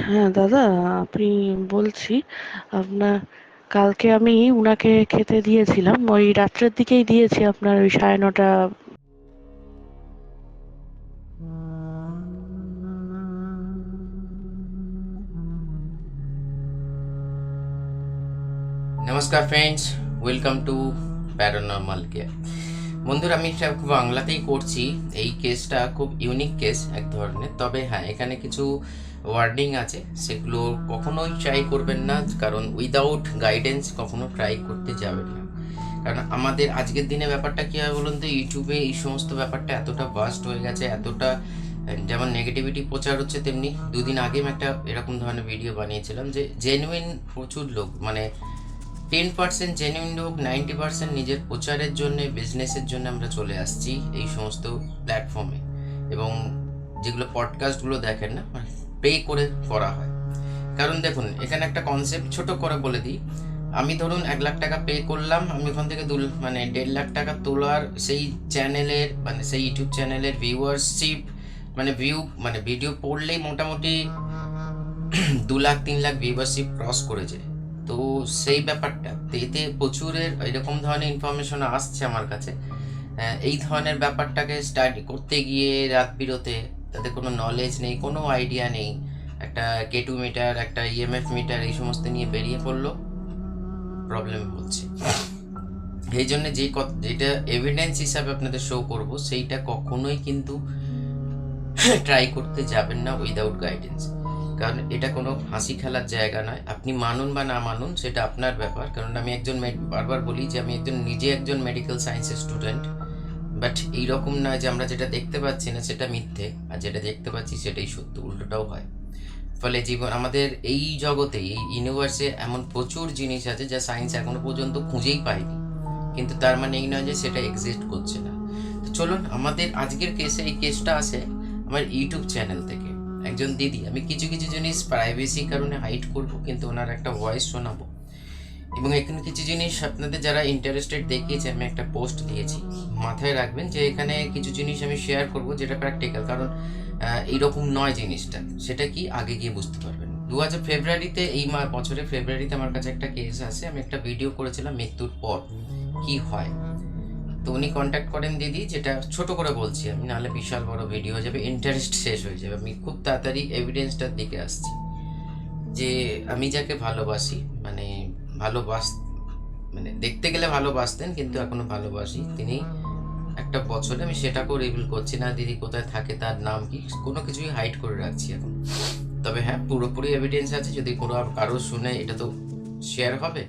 হ্যাঁ দাদা, আপনি বলছি আপনার কালকে আমি উনাকে খেতে দিয়েছিলাম, ওই রাত্রের দিকেই দিয়েছি, আপনার ওই 9:30। নমস্কার friends, welcome to paranormal care. বন্ধুরা, আমি এটা বাংলাতেই করছি। এই কেসটা খুব ইউনিক কেস এক ধরনের, তবে হ্যাঁ, এখানে কিছু ওয়ার্নিং আছে, সেগুলো কখনোই ট্রাই করবেন না, কারণ উইদাউট গাইডেন্স কখনো ট্রাই করতে যাবেন না। কারণ আমাদের আজকের দিনে ব্যাপারটা কী হয় বলুন তো, ইউটিউবে এই সমস্ত ব্যাপারটা এতটা বাস্ট হয়ে গেছে, এতটা যেমন নেগেটিভিটি প্রচার হচ্ছে, তেমনি দুদিন আগে আমি একটা এরকম ধরনের ভিডিও বানিয়েছিলাম যে জেনুইন প্রচুর লোক, মানে 10% জেনুইন লোক, 90% নিজের প্রচারের জন্য, বিজনেসের জন্য আমরা চলে আসছি এই সমস্ত প্ল্যাটফর্মে। এবং যেগুলো পডকাস্টগুলো দেখেন না, পে করে করা হয়। কারণ দেখুন, এখানে একটা কনসেপ্ট ছোট করে বলে দিই। আমি ধরুন 1 লাখ টাকা পে করলাম, আমি ওখান থেকে 1.5 লাখ টাকা তোলার সেই চ্যানেলের, মানে সেই ইউটিউব চ্যানেলের ভিউয়ারশিপ, মানে ভিউ, মানে ভিডিও পড়লেই মোটামুটি 2 লাখ 3 লাখ ভিউয়ারশিপ ক্রস করেছে। তো সেই ব্যাপারটা এতে প্রচুরের এরকম ধরনের ইনফরমেশন আসছে আমার কাছে। এই ধরনের ব্যাপারটাকে স্টাডি করতে গিয়ে রাত বিরতে, তাদের কোনো নলেজ নেই, কোনো আইডিয়া নেই, একটা কেটু মিটার, একটা ইএমএফ মিটার, এই সমস্ত নিয়ে বেরিয়ে পড়লো, প্রবলেম হচ্ছে। এই জন্য যেটা এভিডেন্স হিসাবে আপনাদের শো করব, সেইটা কখনোই কিন্তু ট্রাই করতে যাবেন না উইদাউট গাইডেন্স। কারণ এটা কোনো হাসি খেলার জায়গা নয়। আপনি মানুন বা না মানুন সেটা আপনার ব্যাপার। কারণ আমি একজন বারবার বলি যে আমি নিজে একজন মেডিকেল সায়েন্সের স্টুডেন্ট। বাট এইরকম নয় যে আমরা যেটা দেখতে পাচ্ছি না সেটা মিথ্যে, আর যেটা দেখতে পাচ্ছি সেটাই সত্য, উল্টোটাও হয়। ফলে জীবন, আমাদের এই জগতে, এই ইউনিভার্সে এমন প্রচুর জিনিস আছে যা সায়েন্স এখনো পর্যন্ত খুঁজেই পায়নি, কিন্তু তার মানে এই নয় যে সেটা এক্সিস্ট করছে না। তো চলুন, আমাদের আজকের কেসে, এই কেসটা আসে আমার ইউটিউব চ্যানেল থেকে। একজন দিদি, আমি কিছু কিছু জিনিস প্রাইভেসি কারণে হাইড করব, কিন্তু ওনার একটা ভয়েস শোনাবো। এবং এখানে কিছু জিনিস আপনাদের যারা ইন্টারেস্টেড দেখিয়েছে, আমি একটা পোস্ট দিয়েছি, মাথায় রাখবেন যে এখানে কিছু জিনিস আমি শেয়ার করব যেটা প্র্যাকটিক্যাল। কারণ এইরকম নয় জিনিসটা, সেটা কি আগে গিয়ে বুঝতে পারবেন। 2000 ফেব্রুয়ারিতে, এই বছরের ফেব্রুয়ারিতে আমার কাছে একটা কেস আসে। আমি একটা ভিডিও করেছিলাম মৃত্যুর পর কি হয়। তো উনি কন্ট্যাক্ট করেন দিদি, যেটা ছোট করে বলছি আমি, নাহলে বিশাল বড় ভিডিও হয়ে যাবে, ইন্টারেস্ট শেষ হয়ে যাবে। আমি খুব তাড়াতাড়ি এভিডেন্সটার দিকে আসছি। যে আমি যাকে ভালোবাসি, মানে ভালোবাস মানে দেখতে গেলে ভালোবাসতেন, কিন্তু এখনো ভালোবাসি, তিনি একটা বছরে, আমি সেটাকেও রিভিল করছি না দিদি কোথায় থাকে, তার নাম কি, কোনো কিছুই হাইড করে রাখছি এখন। তবে হ্যাঁ, পুরোপুরি এভিডেন্স আছে, যদি কোনো কারো শুনে এটা তো শেয়ার হবে।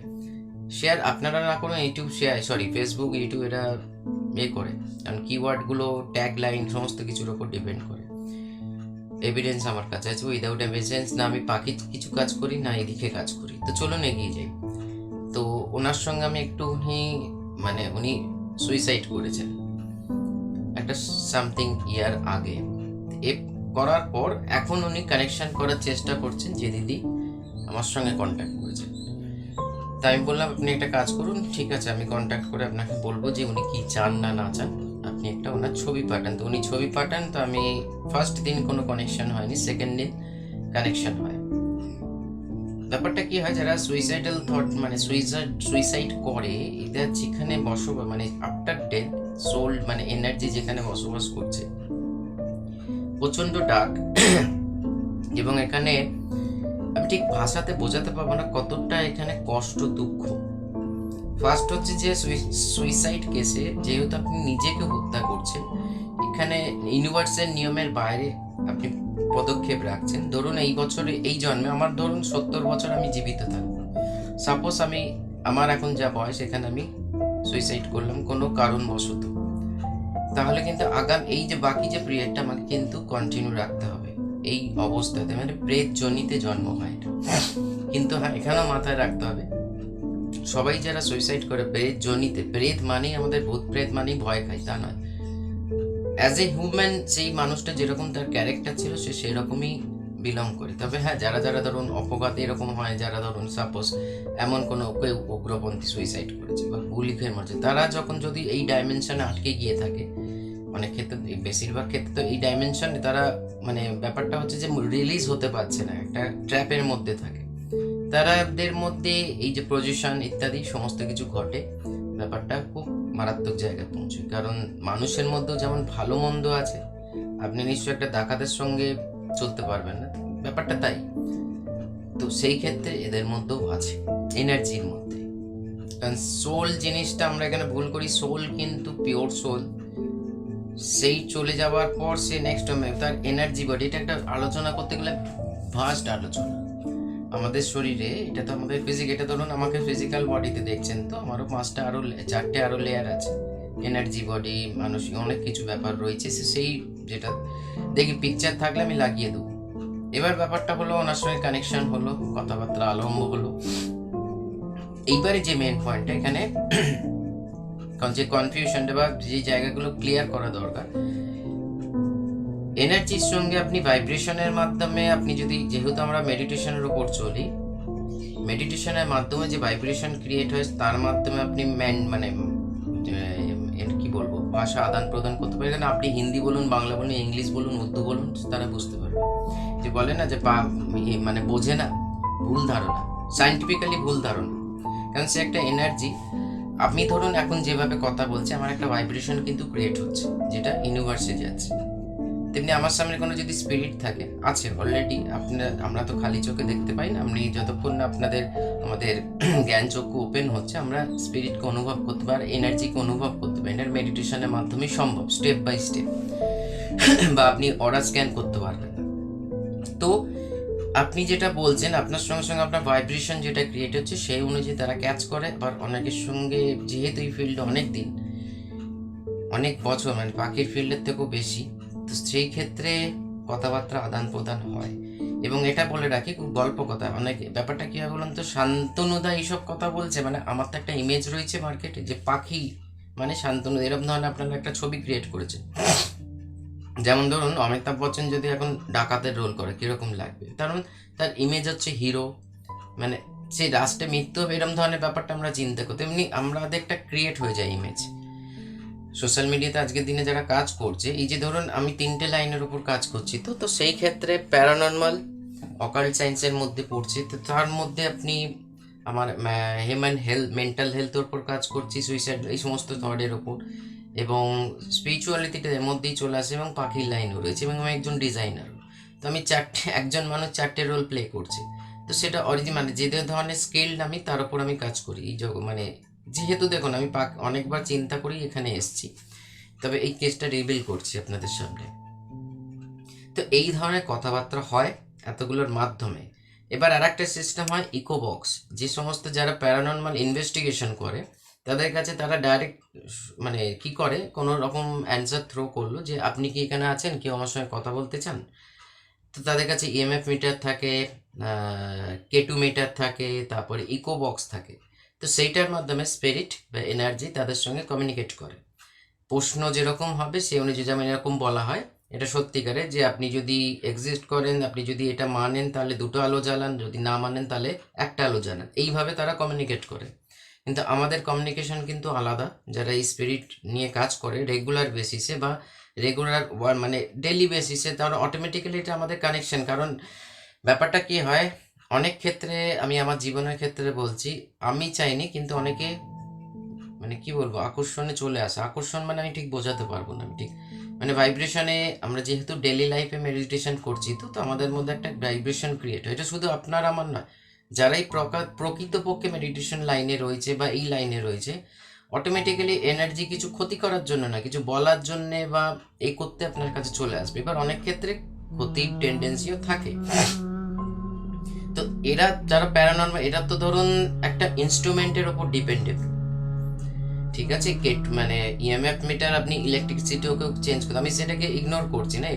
শেয়ার আপনারা না কোনো YouTube share, sorry Facebook YouTube এরা করে, কারণ কিওয়ার্ডগুলো, ট্যাগ লাইন, সমস্ত কিছুর ওপর ডিপেন্ড করে। এভিডেন্স আমার কাছে আছে, উইদাউট এভিডেন্স না আমি বাকি কিছু কাজ করি, না এদিকে কাজ করি। তো চলুন এগিয়ে যাই। তো ওনার সঙ্গে আমি একটুখানি, মানে উনি সুইসাইড করেছেন একটা সামথিং ইয়ার আগে। এ করার পর এখন উনি কানেকশন করার চেষ্টা করছেন যে দিদি আমার সঙ্গে কন্ট্যাক্ট করেছেন। তাই আমি বললাম আপনি একটা কাজ করুন, ঠিক আছে, আমি কন্ট্যাক্ট করে আপনাকে বলবো যে উনি কি চান না না চান। আপনি একটা ওনার ছবি পাঠান। তো উনি ছবি পাঠান, তো আমি ফার্স্ট দিন কোনো কানেকশন হয়নি, সেকেন্ড দিন কানেকশন হয়। ব্যাপারটা কি হয়, যারা সুইসাইডাল থট, মানে সুইসাইড করে, এদের যেখানে বসবাস, মানে আফটার ডেথ সোল, মানে এনার্জি যেখানে বসবাস করছে, প্রচন্ড ডার্ক। এবং এখানে আমি ঠিক ভাষাতে বোঝাতে পারবো না কতটা এখানে কষ্ট, দুঃখ। ফার্স্ট হচ্ছে যে সুইসাইড কেসে যেহেতু আপনি নিজেকে হত্যা করছেন, এখানে ইউনিভার্সের নিয়মের বাইরে আপনি পদক্ষেপ রাখছেন। ধরুন এই বছরে, এই জন্মে আমার ধরুন 70 বছর আমি জীবিত থাকবো, সাপোজ আমি, আমার এখন যা বয়স, এখানে আমি সুইসাইড করলাম কোনো কারণবশত, তাহলে কিন্তু এই যে বাকি যে পিরিয়ডটা আমাকে কিন্তু কন্টিনিউ রাখতে হবে এই অবস্থাতে, মানে প্রেত জনিতে জন্ম হয় এটা। কিন্তু হ্যাঁ, এখানেও মাথায় রাখতে হবে, সবাই যারা সুইসাইড করে প্রেত জনিতে, প্রেত মানেই আমাদের ভূত প্রেত মানেই ভয় খায় তা নয়। অ্যাজ এ হিউম্যান সেই মানুষটা যেরকম তার ক্যারেক্টার ছিল, সে সেরকমই বিলং করে। তবে হ্যাঁ, যারা যারা ধরুন অপঘাতে এরকম হয়, যারা ধরুন সাপোজ এমন কোনো কেউ উগ্রপন্থী সুইসাইড করেছে বা গুলি খেয়ে মরছে, তারা যখন যদি এই ডাইমেনশনে আটকে গিয়ে থাকে, অনেক ক্ষেত্রে, বেশিরভাগ ক্ষেত্রে তো এই ডাইমেনশন তারা মানে ব্যাপারটা হচ্ছে যে রিলিজ হতে পারছে না, একটা ট্র্যাপের মধ্যে থাকে। তারাদের মধ্যে এই যে প্রজেকশন ইত্যাদি সমস্ত কিছু ঘটে, ব্যাপারটা খুব মারাত্মক জায়গায় পৌঁছয়। কারণ মানুষের মধ্যেও যেমন ভালো মন্দ আছে, আপনি নিশ্চয়ই একটা ডাকাতের সঙ্গে চলতে পারবেন না, ব্যাপারটা তাই। তো সেই ক্ষেত্রে এদের মধ্যেও আছে, এনার্জির মধ্যে। কারণ সোল জিনিসটা আমরা এখানে ভুল করি, সোল কিন্তু পিওর সোল, সেই চলে যাওয়ার পর সে নেক্সট তার এনার্জি বডি, এটা একটা আলোচনা করতে গেলে ভাস্ট আলোচনা। আমাদের শরীরে এটা তো আমাদের ফিজিক, এটা ধরুন আমাকে ফিজিক্যাল বডিতে দেখছেন, তো আমারও 5টা আরও 4টে আরও লেয়ার আছে, এনার্জি বডি, মানসিক অনেক কিছু ব্যাপার রয়েছে। সেই যেটা দেখি পিকচার থাকলে আমি লাগিয়ে দেবো। এবার ব্যাপারটা হলো ওনার সঙ্গে কানেকশন হলো, কথাবার্তা আরম্ভ হলো। এইবারে যে মেন পয়েন্টটা এখানে কারণ যে কনফিউশনটা বা যে জায়গাগুলো ক্লিয়ার করা দরকার, এনার্জির সঙ্গে আপনি ভাইব্রেশনের মাধ্যমে আপনি যদি, যেহেতু আমরা মেডিটেশনের উপর চলি, মেডিটেশনের মাধ্যমে যে ভাইব্রেশন ক্রিয়েট হয় তার মাধ্যমে আপনি মানে কি বলবো, ভাষা আদান প্রদান করতে পারেন। আপনি হিন্দি বলুন, বাংলা বলুন, ইংলিশ বলুন, উর্দু বলুন, তারা বুঝতে পারবে। যে বলে না যে মানে বোঝে না, ভুল ধারণা, সায়েন্টিফিক্যালি ভুল ধারণা। কারণ সে একটা এনার্জি। আপনি ধরুন এখন যেভাবে কথা বলছি, আমার একটা ভাইব্রেশন কিন্তু ক্রিয়েট হচ্ছে, যেটা ইউনিভার্সে যাচ্ছে। তেমনি আমার সামনে কোনো যদি স্পিরিট থাকে, আছে অলরেডি, আমরা তো খালি চোখে দেখতে পাই না, আপনি যতক্ষণ না আমাদের জ্ঞান চক্ষু ওপেন হচ্ছে, আমরা স্পিরিটকে অনুভব করতে পারি, এনার্জিকে অনুভব করতে পারি। এটার মেডিটেশনের মাধ্যমে সম্ভব, স্টেপ বাই স্টেপ। বা আপনি অরা স্ক্যান করতে পারবেন না। তো আপনি যেটা বলছেন, আপনার সঙ্গে সঙ্গে আপনার ভাইব্রেশন যেটা ক্রিয়েট হচ্ছে সেই অনুযায়ী তারা ক্যাচ করে। আবার অনেকের সঙ্গে, যেহেতু এই ফিল্ডে অনেক দিন, অনেক বছর, মানে পাখির ফিল্ডের থেকেও বেশি, তো সেই ক্ষেত্রে কথাবার্তা আদান প্রদান হয়। এবং এটা বলে রাখি, খুব গল্প কথা, অনেক ব্যাপারটা কী হয় বলুন তো, শান্তনুদা এইসব কথা বলছে, মানে আমার তো একটা ইমেজ রয়েছে মার্কেটে যে পাখি মানে শান্তনু, এরকম ধরনের আপনারা একটা ছবি ক্রিয়েট করেছে। যেমন ধরুন অমিতাভ বচ্চন যদি এখন ডাকাতের রোল করে কীরকম লাগবে, কারণ তার ইমেজ হচ্ছে হিরো, মানে সেই রাষ্ট্রে মৃত্যু হবে, এরকম ধরনের ব্যাপারটা আমরা চিন্তা করি। তেমনি আমাদের একটা ক্রিয়েট হয়ে যায় ইমেজ। সোশ্যাল মিডিয়াতে আজকের দিনে যারা কাজ করছে, এই যে ধরুন আমি 3টে লাইনের উপর কাজ করছি, তো সেই ক্ষেত্রে প্যারানর্মাল, অকাল্ট সায়েন্সের মধ্যে পড়ছে, তো তার মধ্যে আপনি আমার হিউম্যান হেলথ, মেন্টাল হেলথের উপর কাজ করছি, সুইসাইড, এই সমস্ত থটের ওপর, এবং স্পিরিচুয়ালিটিটা এর মধ্যেই চলে আসে, এবং পাখির লাইনও রয়েছে, এবং আমি একজন ডিজাইনারও। তো আমি একজন মানুষ 4টে রোল প্লে করছি। তো সেটা মানে যে ধরনের স্কিল্ড আমি, তার উপর আমি কাজ করি এই মানে যেহেতু দেখুন আমি অনেকবার চিন্তা করি এখানে এসেছি, তবে এই কেসটা রিভিল করছি আপনাদের সামনে। তো এই ধরনের কথাবার্তা হয় এতগুলোর মাধ্যমে। এবার আর একটা সিস্টেম হয় ইকোবক্স, যে সমস্ত যারা প্যারানর্মাল ইনভেস্টিগেশন করে তাদের কাছে তারা ডাইরেক্ট মানে কি করে, কোনো রকম অ্যান্সার থ্রো করলো যে আপনি কি এখানে আছেন, কেউ আমার সঙ্গে কথা বলতে চান। তো তাদের কাছে ইএমএফ মিটার থাকে, K2 মিটার থাকে, তারপরে ইকোবক্স থাকে। তো সেইটার মাধ্যমে স্পিরিট বা এনার্জি তাদের সঙ্গে কমিউনিকেট করে। প্রশ্ন যেরকম হবে সেই অনুযায়ী, যেমন এরকম বলা হয়, এটা সত্যিকারে যে আপনি যদি এক্সিস্ট করেন, আপনি যদি এটা মানেন তাহলে 2টো আলো জ্বালান, যদি না মানেন তাহলে একটা আলো জ্বালান, এইভাবে তারা কমিউনিকেট করে। কিন্তু আমাদের কমিউনিকেশন কিন্তু আলাদা। যারা এই স্পিরিট নিয়ে কাজ করে রেগুলার বেসিসে বা রেগুলার মানে ডেলি বেসিসে, তারা অটোমেটিক্যালি এটা আমাদের কানেকশন। কারণ ব্যাপারটা কি হয়, অনেক ক্ষেত্রে, আমি আমার জীবনের ক্ষেত্রে বলছি, আমি চাইনি কিন্তু অনেকে মানে কি বলবো, আকর্ষণে চলে আসে। আকর্ষণ মানে আমি ঠিক বোঝাতে পারবো না, আমি ঠিক মানে ভাইব্রেশনে, আমরা যেহেতু ডেলি লাইফে মেডিটেশন করছি, তো আমাদের মধ্যে একটা ভাইব্রেশন ক্রিয়েট হয়। এটা শুধু আপনার আমার নয়, যারাই প্রকৃতপক্ষে মেডিটেশন লাইনে রয়েছে বা এই লাইনে রয়েছে, অটোমেটিক্যালি এনার্জি কিছু ক্ষতি করার জন্য না, কিছু বলার জন্যে বা এই করতে আপনার কাছে চলে আসবে। এবার অনেক ক্ষেত্রে ক্ষতির টেন্ডেন্সিও থাকে। তো এরা যারা প্যারানর্মাল, এরা তো ধরুন একটা ইনস্ট্রুমেন্টের ওপর ডিপেন্ডেবল, ঠিক আছে। মানে ইএমএফ মিটার আপনি ইলেকট্রিসিটিওকেও চেঞ্জ করতে, আমি সেটাকে ইগনোর করছি না,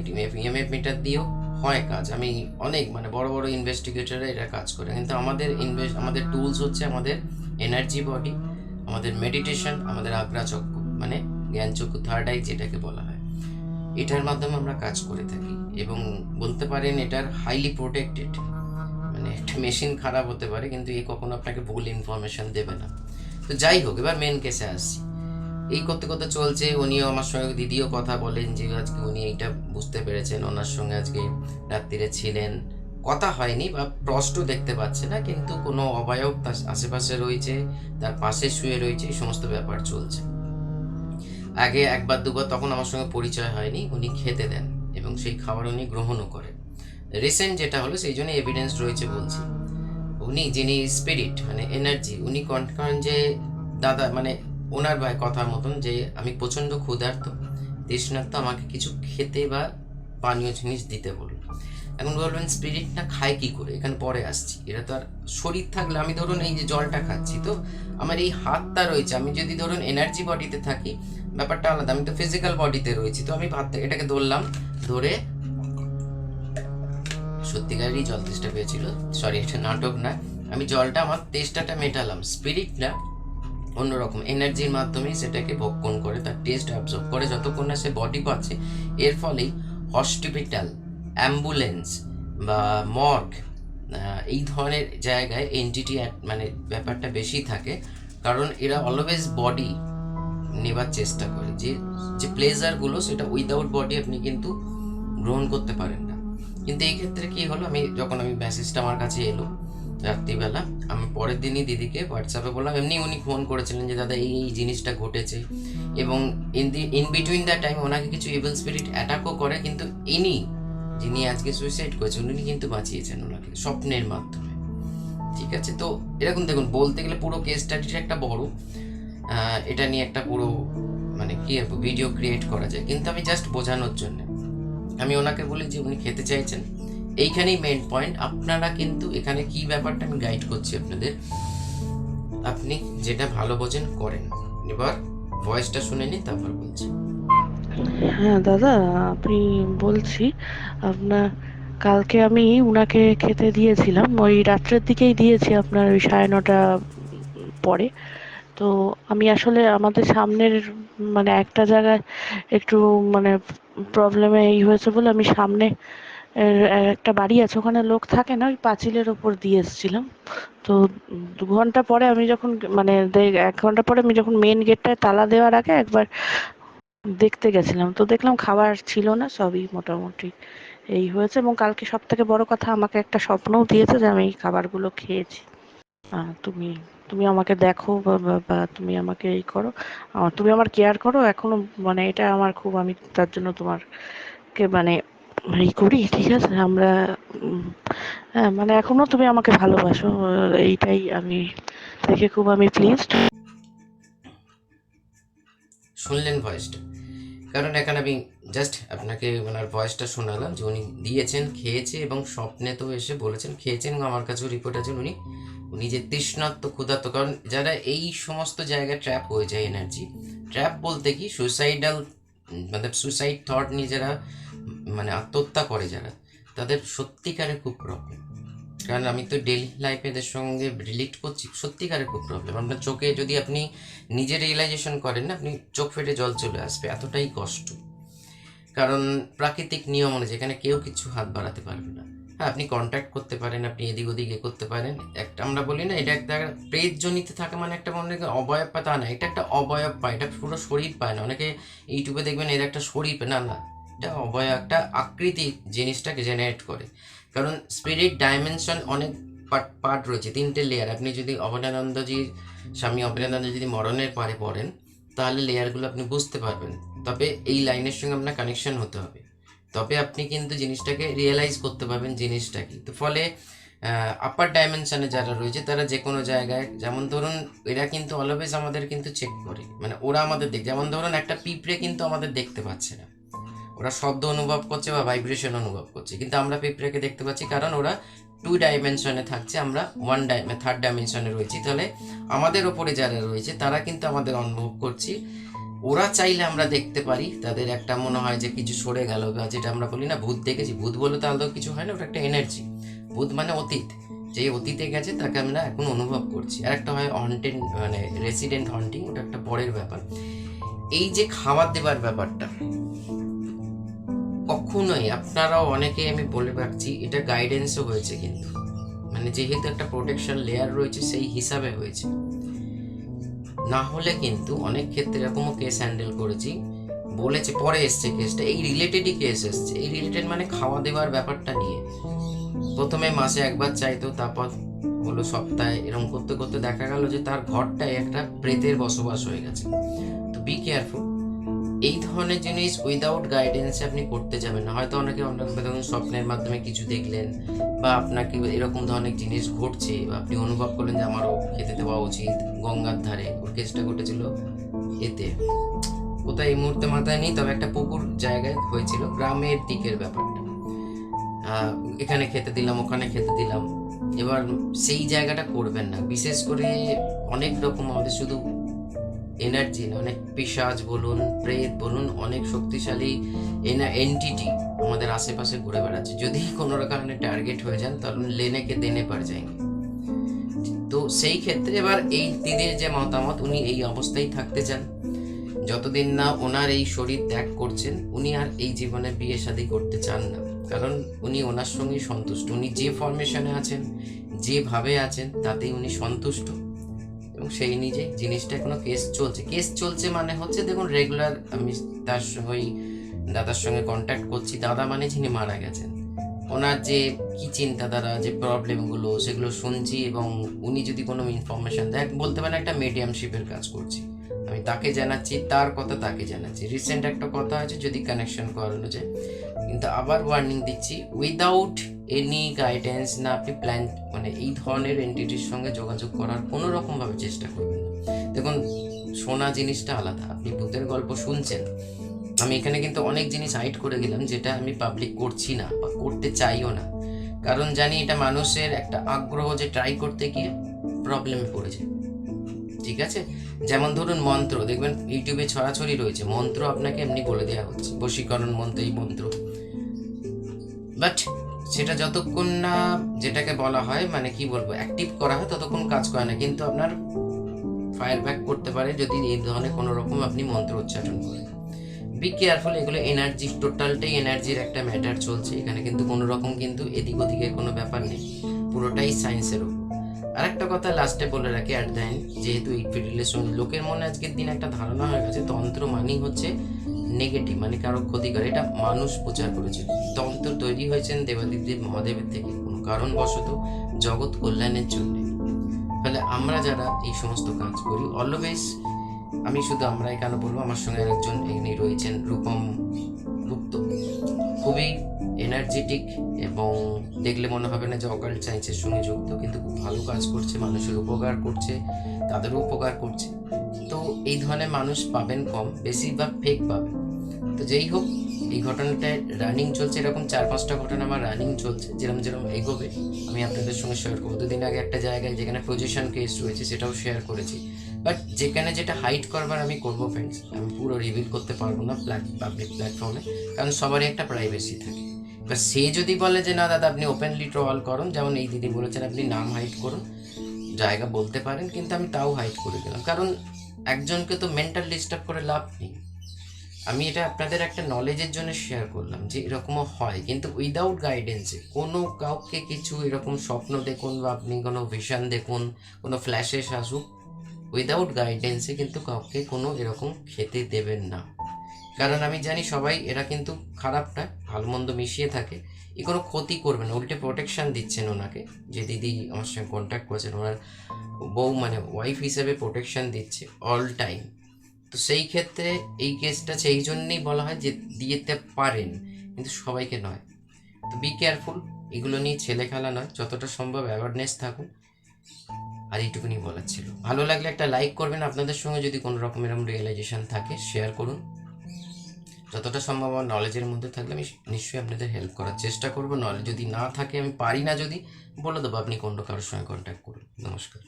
ইএমএফ মিটার দিয়েও হয় কাজ। আমি অনেক মানে বড় বড় ইনভেস্টিগেটররা এরা কাজ করে, কিন্তু আমাদের টুলস হচ্ছে আমাদের এনার্জি বডি, আমাদের মেডিটেশন, আমাদের আগ্রা চক্ষু মানে জ্ঞান চক্ষু, থার্ড আই যেটাকে বলা হয়, এটার মাধ্যমে আমরা কাজ করে থাকি। এবং বলতে পারেন এটার হাইলি প্রোটেক্টেড, মানে একটা মেশিন খারাপ হতে পারে কিন্তু এ কখনো আপনাকে ভুল ইনফরমেশন দেবে না। তো যাই হোক, এবার মেন কেসে আসছি। এই করতে করতে চলছে। উনিও আমার সঙ্গে, দিদিও কথা বলেন যে আজকে উনি এইটা বুঝতে পেরেছেন, ওনার সঙ্গে আজকে রাত্রিরে ছিলেন, কথা হয়নি বা স্পষ্ট দেখতে পাচ্ছে না, কিন্তু কোনো অবয়ব তার আশেপাশে রয়েছে, তার পাশে শুয়ে রয়েছে, এই সমস্ত ব্যাপার চলছে। আগে একবার দুবার তখন আমার সঙ্গে পরিচয় হয়নি, উনি খেতে দেন এবং সেই খাবার উনি গ্রহণও করেন। রিসেন্ট যেটা হলো সেই জন্য এভিডেন্স রয়েছে বলছি, উনি যিনি স্পিরিট মানে এনার্জি, উনি করেন যে দাদা মানে ওনার ভাই কথার মতন যে আমি প্রচণ্ড ক্ষুধার্ত, তৃষ্ণার্ত, আমাকে কিছু খেতে বা পানীয় জিনিস দিতে বলুন। এখন বলবেন স্পিরিট না খায় কি করে, এখানে পরে আসছি। এরা তো আর শরীর থাকলে, আমি ধরুন এই যে জলটা খাচ্ছি, তো আমার এই হাতটা রয়েছে, আমি যদি ধরুন এনার্জি বডিতে থাকি ব্যাপারটা আলাদা, আমি তো ফিজিক্যাল বডিতে রয়েছি, তো আমি ভাত এটাকে ধরলাম, ধরে সত্যিকারেরই জল তেষ্টা পেয়েছিল, সরি এটা নাটক না, আমি জলটা আমার তেষ্টাটা মেটালাম। স্পিরিট না অন্যরকম এনার্জির মাধ্যমে সেটাকে ভক্ষণ করে, তার টেস্ট অ্যাবজর্ব করে, যতক্ষণ না সে বডি পাচ্ছে। এর ফলেই হসপিটাল, অ্যাম্বুলেন্স বা মর্গ এই ধরনের জায়গায় এনটিটি মানে ব্যাপারটা বেশি থাকে, কারণ এরা অলওয়েজ বডি নেবার চেষ্টা করে, যে যে প্লেজারগুলো সেটা উইদাউট বডি আপনি কিন্তু গ্রহণ করতে পারেন না। কিন্তু এই ক্ষেত্রে কি হলো, যখন আমি মেসেজটা আমার কাছে এলো রাত্রিবেলা, আমি পরের দিনই দিদিকে হোয়াটসঅ্যাপে বললাম, এমনি উনি ফোন করেছিলেন যে দাদা এই এই জিনিসটা ঘটেছে, এবং ইন বিটুইন দ্য টাইম ওনাকে কিছু ইভিল স্পিরিট অ্যাটাকও করে, কিন্তু ইনি যিনি আজকে সুইসাইড করেছেন উনি কিন্তু বাঁচিয়েছেন ওনাকে স্বপ্নের মাধ্যমে। ঠিক আছে, তো এরকম দেখুন, বলতে গেলে পুরো কেস স্টাডিটা একটা বড়, এটা নিয়ে একটা পুরো মানে কি ভিডিও ক্রিয়েট করা যায়, কিন্তু আমি জাস্ট বোঝানোর জন্য আমি ওনাকে বলি যে উনি খেতে চাইছেন, এইখানেই মেন পয়েন্ট। আপনারা কিন্তু এখানে কি ব্যাপারটা আমি গাইড করছি আপনাদের, আপনি যেটা ভালো বোঝেন করেন। এবার ভয়েসটা শুনে নিই, তারপর বলছি। হ্যাঁ দাদা, আপনি বলছি আপনার কালকে আমি উনাকে খেতে দিয়েছিলাম, ওই রাত্রের দিকেই দিয়েছি, আপনার ওই 9:30 পরে। তো আমি আসলে আমাদের সামনের মানে একটা জায়গায় একটু মানে প্রবলেমে এই হয়েছে বলে আমি সামনে একটা বাড়ি আছে, ওখানে লোক থাকে না, ওই পাঁচিলের ওপর দিয়ে এসেছিলাম। তো 2 ঘন্টা পরে আমি যখন মানে 1 ঘন্টা পরে আমি যখন মেন গেটটায় তালা দেওয়ার আগে একবার দেখতে গেছিলাম, তো দেখলাম খাবার ছিল না, সবই মোটামুটি এই হয়েছে। এবং কালকে সব থেকে বড় কথা, আমাকে একটা স্বপ্নও দিয়েছে যে আমি এই খাবারগুলো খেয়েছি। তুমি তুমি আমাকে দেখো বা তুমি আমাকে এই করো, তুমি আমার কেয়ার করো এখনো, মানে এটা আমার খুব, আমি তার জন্য তোমারকে মানে এই করি, ঠিক আছে? আমরা হ্যাঁ মানে এখনো তুমি আমাকে ভালোবাসো, এইটাই আমি দেখে খুব আমি প্লিজড। শুনলেন ভয়েসটা? কারণ এখানে আমি জাস্ট আপনাকে ওনার ভয়েসটা শোনালাম যে উনি দিয়েছেন, খেয়েছে, এবং স্বপ্নে তো এসে বলেছেন খেয়েছেন, এবং আমার কাছেও রিপোর্ট আছে উনি উনি যে তৃষ্ণার্ত ক্ষুধার্ত, কারণ যারা এই সমস্ত জায়গায় ট্র্যাপ হয়ে যায়, এনার্জি ট্র্যাপ বলতে কি সুইসাইডাল মানে সুইসাইড থট নিয়ে যারা মানে আত্মহত্যা করে যারা, তাদের সত্যিকারে খুব প্রবলেম। কারণ আমি তো ডেইলি লাইফে এদের সঙ্গে রিলেট করছি, সত্যিকারে খুব প্রবলেম। আপনার চোখে যদি আপনি নিজে রিয়েলাইজেশন করেন না, আপনি চোখ ফেটে জল চলে আসবে, এতটাই কষ্ট। কারণ প্রাকৃতিক নিয়ম অনুযায়ী এখানে কেউ কিছু হাত বাড়াতে পারবে না। হ্যাঁ, আপনি কন্ট্যাক্ট করতে পারেন, আপনি এদিক ওদিক এ করতে পারেন, একটা আমরা বলি না এটা একটা প্রেতজনিতে থাকা মানে একটা মনে হয় অবয়ব পা, তা না, এটা একটা অবয়ব পায়, এটা পুরো শরীর পায় না। অনেকে ইউটিউবে দেখবেন এর একটা শরীর পায় না, না, এটা অবয়ব, একটা আকৃতি জিনিসটাকে জেনারেট করে। কারণ স্পিরিট ডাইমেনশন অনেক পার্ট পার্ট রয়েছে, 3টে লেয়ার। আপনি যদি অভয়ানন্দজির, স্বামী অভয়ানন্দ যদি মরণের পারে পড়েন, তাহলে লেয়ারগুলো আপনি বুঝতে পারবেন। তবে এই লাইনের সঙ্গে আপনার কানেকশন হতে হবে, তবে আপনি কিন্তু জিনিসটাকে রিয়েলাইজ করতে পারবেন জিনিসটা কি। তো ফলে আপার ডাইমেনশনে যারা রয়েছে তারা যে কোনো জায়গায়, যেমন ধরুন এরা কিন্তু অলওয়েজ আমাদের কিন্তু চেক করে, মানে ওরা আমাদের দেখ, যেমন ধরুন একটা পিঁপড়ে কিন্তু আমাদের দেখতে পাচ্ছে না, ওরা শব্দ অনুভব করছে বা ভাইব্রেশন অনুভব করছে, কিন্তু আমরা পিঁপড়েকে দেখতে পাচ্ছি, কারণ ওরা 2 ডাইমেনশনে থাকছে, আমরা 3rd ডাইমেনশনে রয়েছি। তাহলে আমাদের ওপরে যারা রয়েছে তারা কিন্তু আমাদের অনুভব করছি, ওরা চাইলে আমরা দেখতে পারি, তাদের একটা মনে হয় যে কিছু সরে গেল, বা যেটা আমরা বলি না ভূত দেখেছি, ভূত বলে তো আলাদা কিছু হয় না, ওটা একটা এনার্জি। ভূত মানে অতীত, যে অতীতে গেছে তাকে আমরা এখন অনুভব করছি। আর একটা হয় হন্টেড মানে রেসিডেন্ট হন্টিং, ওটা একটা পরের ব্যাপার। এই যে খাবার দেবার ব্যাপারটা, কখনোই আপনারাও অনেকে আমি বলে রাখছি, এটা গাইডেন্সও হয়েছে, কিন্তু মানে যেহেতু একটা প্রোটেকশন লেয়ার রয়েছে সেই হিসাবে হয়েছে। না হলে কিন্তু অনেক ক্ষেত্রে এরকমও কেস হ্যান্ডেল করেছি, বলেছে পরে এসছে কেসটা, এই রিলেটেডই কেস এসছে। এই রিলেটেড মানে খাওয়া দেওয়ার ব্যাপারটা নিয়ে প্রথমে মাসে একবার চাইতো, তারপর হলো সপ্তাহে, এরকম করতে করতে দেখা গেল যে তার ঘরটায় একটা প্রেতের বসবাস হয়ে গেছে। তো বি কেয়ারফুল, এই ধরনের জিনিস উইদাউট গাইডেন্সে আপনি করতে যাবেন না। হয়তো অনেকে অনেক ধরুন স্বপ্নের মাধ্যমে কিছু দেখলেন, বা আপনাকে এরকম ধরনের জিনিস ঘটছে, বা আপনি অনুভব করলেন যে আমারও খেতে দেওয়া উচিত। গঙ্গার ধারে ওর কেসটা ঘটেছিল এতে, কোথায় এই মুহূর্তে মাথায় নেই, তবে একটা পুকুর জায়গায় হয়েছিল, গ্রামের দিকের ব্যাপারটা। এখানে খেতে দিলাম, ওখানে খেতে দিলাম। এবার সেই জায়গাটা করবেন না। বিশেষ করে অনেক রকম আমাদের শুধু এনার্জি না, অনেক পিশাচ বলুন, প্রেত বলুন, অনেক শক্তিশালী এন্টিটি আমাদের আশেপাশে ঘুরে বেড়াচ্ছে। যদি কোনো কারণে টার্গেট হয়ে যান, তাহলে লেনে কে দেনে পার যায়নি। তো সেই ক্ষেত্রে এবার এই দিদির যে মতামত, উনি এই অবস্থায় থাকতে চান, যতদিন না ওনার এই শরীর ত্যাগ করছেন, উনি আর এই জীবনে বিয়ে শাদী করতে চান না। কারণ উনি ওনার সঙ্গেই সন্তুষ্ট, উনি যে ফরমেশনে আছেন, যেভাবে আছেন, তাতেই উনি সন্তুষ্ট। এবং সেই নিজে জিনিসটা এখনো কেস চলছে মানে হচ্ছে, দেখুন রেগুলার আমি তার ওই দাদার সঙ্গে কন্ট্যাক্ট করছি। দাদা মানে যিনি মারা গেছেন, ওনার যে কি চিন্তাধারা, যে প্রবলেমগুলো, সেগুলো শুনছি। এবং উনি যদি কোনো ইনফরমেশন দেয়, বলতে পারেন একটা মিডিয়ামশিপের কাজ করছি। আমি তাকে জানাচ্ছি, তার কথা তাকে জানাচ্ছি। রিসেন্ট একটা কথা আছে, যদি কানেকশন করানো যায়। কিন্তু আবার ওয়ার্নিং দিচ্ছি, উইদাউট এনি গাইডেন্স না আপনি প্ল্যান মানে এই ধরনের এন্টিটির সঙ্গে যোগাযোগ করার কোনো রকমভাবে চেষ্টা করবেন না। দেখুন, শোনা জিনিসটা আলাদা, আপনি ভূতের গল্প শুনছেন। আমি এখানে কিন্তু অনেক জিনিস হাইড করে গেলাম, যেটা আমি পাবলিক করছি না বা করতে চাইও না। কারণ জানি এটা মানুষের একটা আগ্রহ, যে ট্রাই করতে গিয়ে প্রবলেমে পড়ে যায়। ঠিক আছে, যেমন ধরুন মন্ত্র, দেখবেন ইউটিউবে ছড়াছড়ি রয়েছে, মন্ত্র আপনাকে এমনি বলে দেওয়া হচ্ছে, বশীকরণ মন্ত্র, এই মন্ত্র। বাট সেটা যতক্ষণ না যেটাকে বলা হয় মানে কি বলবো অ্যাক্টিভ করা হয়, ততক্ষণ কাজ করে না। কিন্তু আপনার ফায়ার ব্যাক করতে পারে যদি এই ধরনের কোনো রকম আপনি মন্ত্র উচ্চারণ করেন। বি কেয়ারফুল, এগুলো এনার্জি, টোটালটাই এনার্জির একটা ম্যাটার চলছে এখানে। কিন্তু কোনো রকম কিন্তু এদিক ওদিকের কোনো ব্যাপার নেই, পুরোটাই সায়েন্সের উপর। আর একটা কথা লাস্টে বলে রাখি, অ্যাট দ্য এন্ড, যেহেতু এই রিলেশন লোকের মনে আজকের দিন একটা ধারণা হয়ে গেছে তন্ত্র মানেই হচ্ছে নেগেটিভ, মানে কারো ক্ষতি করে। এটা মানুষ প্রচার করেছে। তন্ত্র তৈরি হয়েছেন দেবাদিদেব মহাদেবের থেকে, কোনো কারণবশত জগৎ কল্যাণের জন্য। ফলে আমরা যারা এই সমস্ত কাজ করি, অলওয়েজ, আমি শুধু আমরাই কেন বলবো, আমার সঙ্গে আরেকজন এখানে রয়েছেন, রূপম গুপ্ত, খুবই এনার্জেটিক, এবং দেখলে মনে হবে না যে অকাল্ট সায়েন্সের সঙ্গে যুক্ত, কিন্তু খুব ভালো কাজ করছে, মানুষের উপকার করছে, তাদেরও উপকার করছে। তো এই ধরনের মানুষ পাবেন কম, বেশিরভাগ ফেক পাবেন। তো যেই হোক, এই ঘটনাটায় রানিং চলছে, এরকম 4-5টা ঘটনা আমার রানিং চলছে। যেরকম যেরকম এগোবে আমি আপনাদের সঙ্গে শেয়ার করবো। দুদিন আগে একটা জায়গায় যেখানে পজিশন কেস রয়েছে, সেটাও শেয়ার করেছি। বাট যেখানে যেটা হাইড করবার আমি করবো ফ্রেন্ডস, আমি পুরো রিভিল করতে পারবো না পাবলিক প্ল্যাটফর্মে, কারণ সবারই একটা প্রাইভেসি থাকে। এবার সে যদি বলে যে না দাদা আপনি ওপেনলি ট্রল করুন, যেমন এই দিদি বলেছেন আপনি নাম হাইড করুন, জায়গা বলতে পারেন, কিন্তু আমি তাও হাইড করে দিলাম। কারণ একজনকে তো মেন্টাল ডিস্টার্ব করে লাভ নেই। আমি এটা আপনাদের একটা নলেজের জন্য শেয়ার করলাম যে এরকমও হয়, কিন্তু উইদাউট গাইডেন্সে কোনো কাউকে কিছু এরকম স্বপ্ন দেখুন, বা আপনি কোনো ভিশন দেখুন, কোনো ফ্ল্যাশেস আসুক, উইদাউট গাইডেন্সে কিন্তু কাউকে কোনো এরকম খেতে দেবেন না। কারণ আমি জানি সবাই এরা কিন্তু খারাপ না, ভালো মন্দ মিশিয়ে থাকে। এ কোনো ক্ষতি করবে না, উল্টে প্রোটেকশন দিচ্ছেন ওনাকে। যে দিদি আমার সঙ্গে কন্ট্যাক্ট করেছেন, ওনার বউ মানে ওয়াইফ হিসেবে প্রোটেকশন দিচ্ছে অল টাইম। তো সেই ক্ষেত্রে এই কেসটা সেই জন্যেই বলা হয় যে দিতে পারেন, কিন্তু সবাইকে নয়। তো বি কেয়ারফুল, এগুলো নিয়ে ছেলে খেলা নয়, যতটা সম্ভব অ্যাওয়ারনেস থাকুন। আর এইটুকুনি বলার ছিল। ভালো লাগলে একটা লাইক করবেন, আপনাদের সঙ্গে যদি কোনো রকম এরকম রিয়েলাইজেশন থাকে শেয়ার করুন। যতটা সম্ভব আমার নলেজের মধ্যে থাকলে আমি নিশ্চয়ই আপনাদের হেল্প করার চেষ্টা করবো। নলেজ যদি না থাকে, আমি পারি না যদি, বলে দেবো, আপনি অন্য কারোর সঙ্গে কন্ট্যাক্ট করুন। নমস্কার।